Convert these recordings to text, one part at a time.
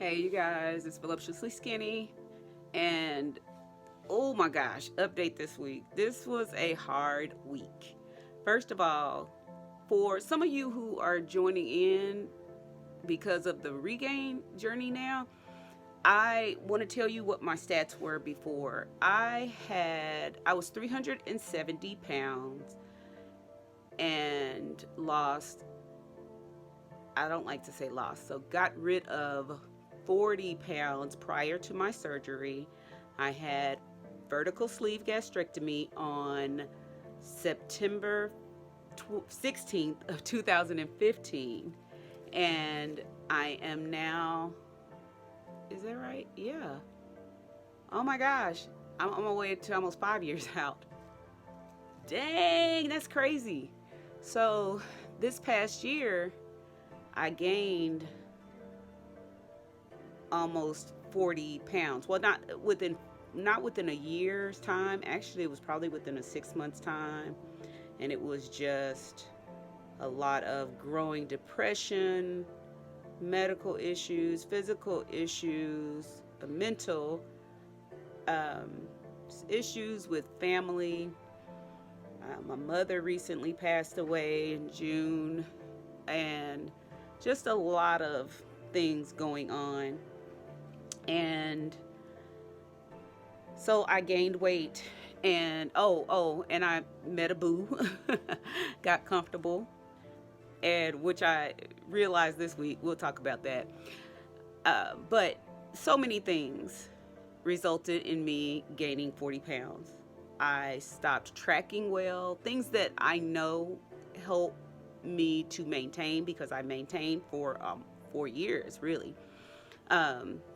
Hey, you guys, it's Voluptuously Skinny, and oh my gosh, update this week. This was a hard week. First of all, for some of you who are joining in because of the regain journey now, I want to tell you what my stats were before. I was 370 pounds and lost, I don't like to say lost, so got rid of 40 pounds prior to my surgery. I had vertical sleeve gastrectomy on September 16th of 2015, and I am now, is that right? Yeah. Oh my gosh, I'm on my way to almost 5 years out. Dang, that's crazy. So this past year I gained almost 40 pounds. Well, not within a year's time. Actually, it was probably within a 6 months time, and it was just a lot of growing depression, medical issues, physical issues, mental um, issues with family. My mother recently passed away in June, and just a lot of things going on. And so I gained weight, and and I met a boo, got comfortable, and which I realized this week. We'll talk about that. But so many things resulted in me gaining 40 pounds. I stopped tracking well, things that I know help me to maintain because I maintained for 4 years, really.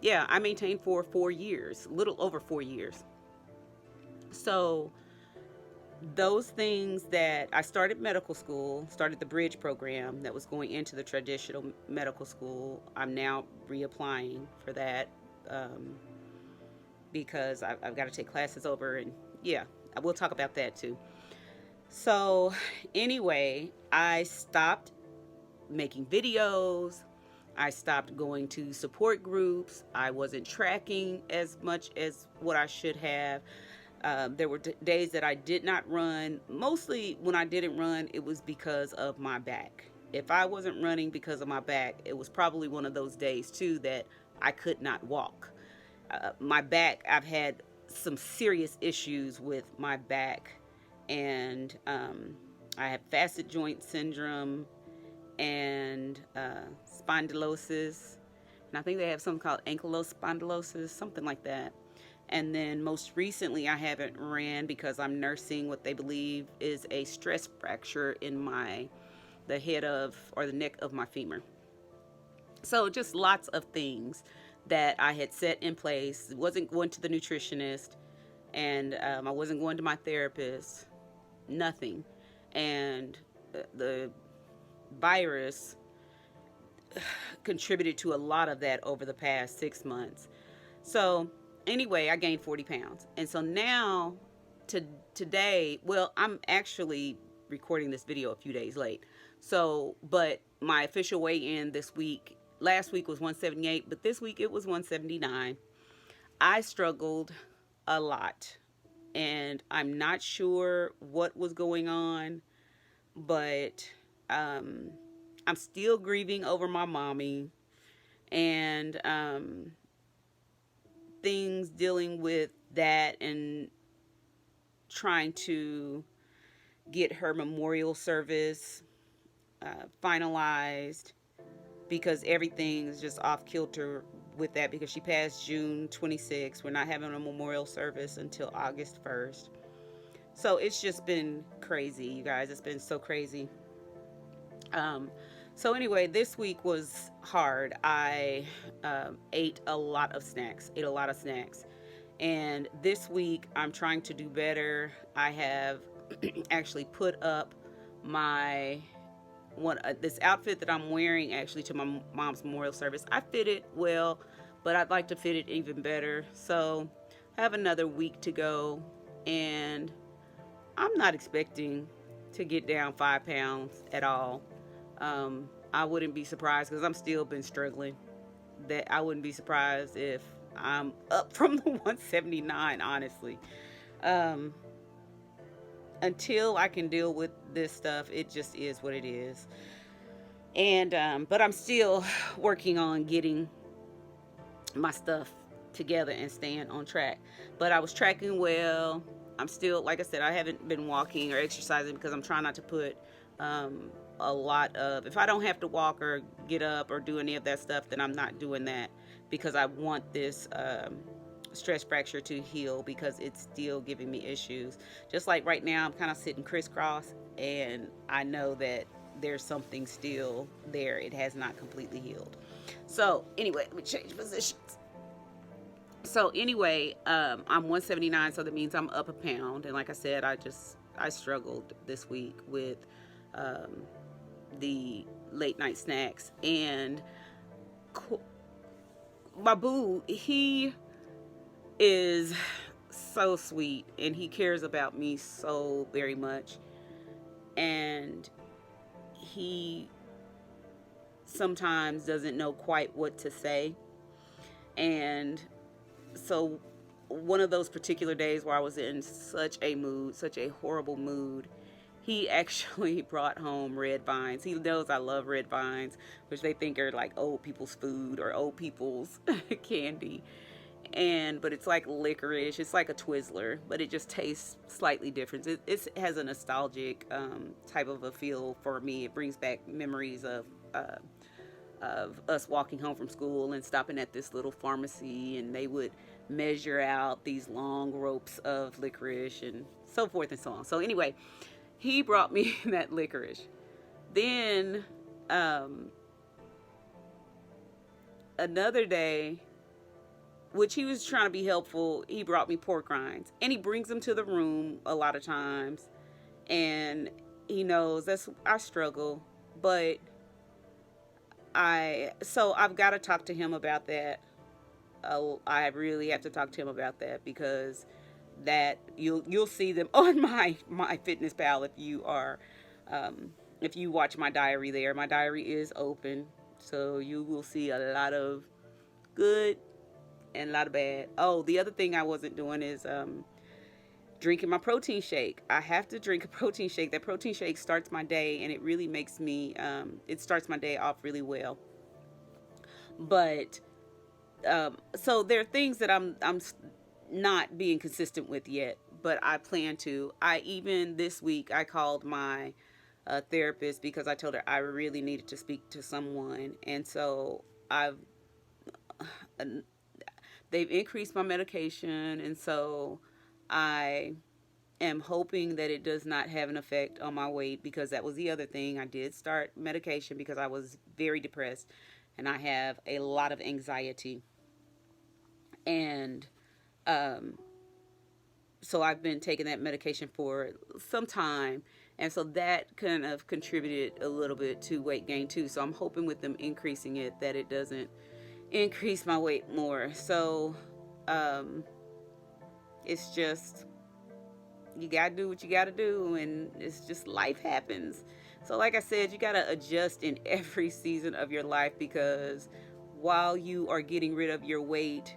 Yeah, I maintained for 4 years, a little over 4 years. So those things that I started medical school, started the bridge program that was going into the traditional medical school. I'm now reapplying for that um, because I've got to take classes over, and yeah, I will talk about that too. So anyway, I stopped making videos. I stopped going to support groups. I wasn't tracking as much as what I should have. There were days that I did not run. Mostly when I didn't run, it was because of my back. If I wasn't running because of my back, it was probably one of those days too that I could not walk. My back, I've had some serious issues with my back, and I have facet joint syndrome and spondylosis. And I think they have something called ankylospondylosis, something like that. And then most recently, I haven't ran because I'm nursing what they believe is a stress fracture in the head of or the neck of my femur. So just lots of things that I had set in place. Wasn't going to the nutritionist, and I wasn't going to my therapist. Nothing, and the virus contributed to a lot of that over the past 6 months. So anyway, I gained 40 pounds. And so now to today, well, I'm actually recording this video a few days late. So, but my official weigh in this week, last week was 178, but this week it was 179. I struggled a lot, and I'm not sure what was going on, but um, I'm still grieving over my mommy, and things dealing with that, and trying to get her memorial service finalized because everything's just off kilter with that because she passed June 26th. We're not having a memorial service until August 1st. So it's just been crazy, you guys. It's been so crazy. Um, so anyway, this week was hard. I ate a lot of snacks. Ate a lot of snacks, and this week I'm trying to do better. I have actually put up my one this outfit that I'm wearing actually to my mom's memorial service. I fit it well, but I'd like to fit it even better. So I have another week to go, and I'm not expecting to get down 5 pounds at all. I wouldn't be surprised because I'm still been struggling that I wouldn't be surprised if I'm up from the 179, honestly. Um, until I can deal with this stuff, it just is what it is. And but I'm still working on getting my stuff together and staying on track. But I was tracking well. I'm still, like I said, I haven't been walking or exercising because I'm trying not to put a lot of, if I don't have to walk or get up or do any of that stuff, then I'm not doing that because I want this stress fracture to heal because it's still giving me issues. Just like right now, I'm kind of sitting crisscross and I know that there's something still there. It has not completely healed. So anyway, let me change positions. So anyway, I'm 179, so that means I'm up a pound. And like I said, I struggled this week with um, the late night snacks. And my boo, he is so sweet and he cares about me so very much. And he sometimes doesn't know quite what to say. And so one of those particular days where I was in such a mood, such a horrible mood, he actually brought home red vines. He knows I love red vines, which they think are like old people's food or old people's candy. And but it's like licorice. It's like a Twizzler, but it just tastes slightly different. It has a nostalgic type of a feel for me. It brings back memories of us walking home from school and stopping at this little pharmacy, and they would measure out these long ropes of licorice and so forth and so on. So anyway, he brought me that licorice. Then another day, which he was trying to be helpful, he brought me pork rinds, and he brings them to the room a lot of times, and he knows that's I struggle, but I've got to talk to him about that. I really have to talk to him about that because that you'll see them on my fitness pal if you watch my diary there. My diary is open, so you will see a lot of good and a lot of bad. Oh, the other thing I wasn't doing is drinking my protein shake. I have to drink a protein shake. That protein shake starts my day, and it really makes me it starts my day off really well. But so there are things that I'm not being consistent with yet, but I plan to. I even this week I called my therapist because I told her I really needed to speak to someone, and so I've uh, they've increased my medication, and so I am hoping that it does not have an effect on my weight because that was the other thing. I did start medication because I was very depressed and I have a lot of anxiety. And um, so I've been taking that medication for some time. And so that kind of contributed a little bit to weight gain too. So I'm hoping with them increasing it that it doesn't increase my weight more. So um, it's just you gotta do what you gotta do, and it's just life happens. So like I said, you gotta adjust in every season of your life because while you are getting rid of your weight,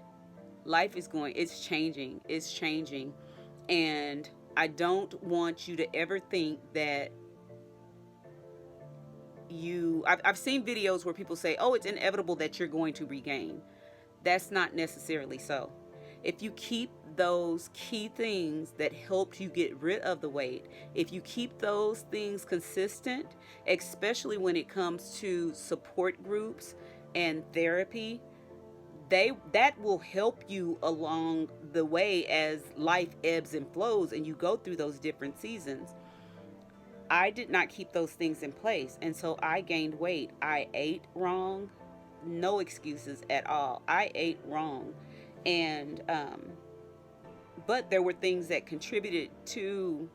life is going, it's changing. And I don't want you to ever think that I've seen videos where people say, oh, it's inevitable that you're going to regain. That's not necessarily so. If you keep those key things that helped you get rid of the weight, if you keep those things consistent, especially when it comes to support groups and therapy, that will help you along the way as life ebbs and flows and you go through those different seasons. I did not keep those things in place, and so I gained weight. I ate wrong, no excuses at all. I ate wrong, and but there were things that contributed to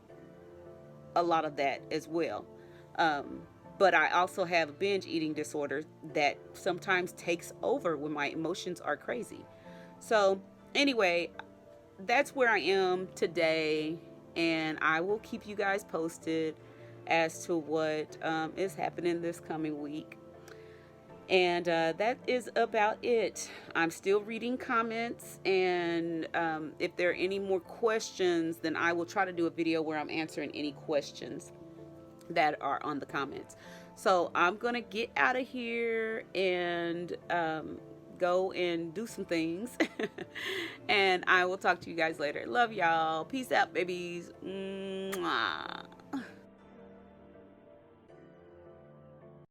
a lot of that as well. But I also have a binge eating disorder that sometimes takes over when my emotions are crazy. So anyway, that's where I am today, and I will keep you guys posted as to what is happening this coming week. And that is about it. I'm still reading comments, and if there are any more questions, then I will try to do a video where I'm answering any questions that are on the comments. So I'm gonna get out of here and go and do some things. And I will talk to you guys later. Love y'all. Peace out, babies. Mwah.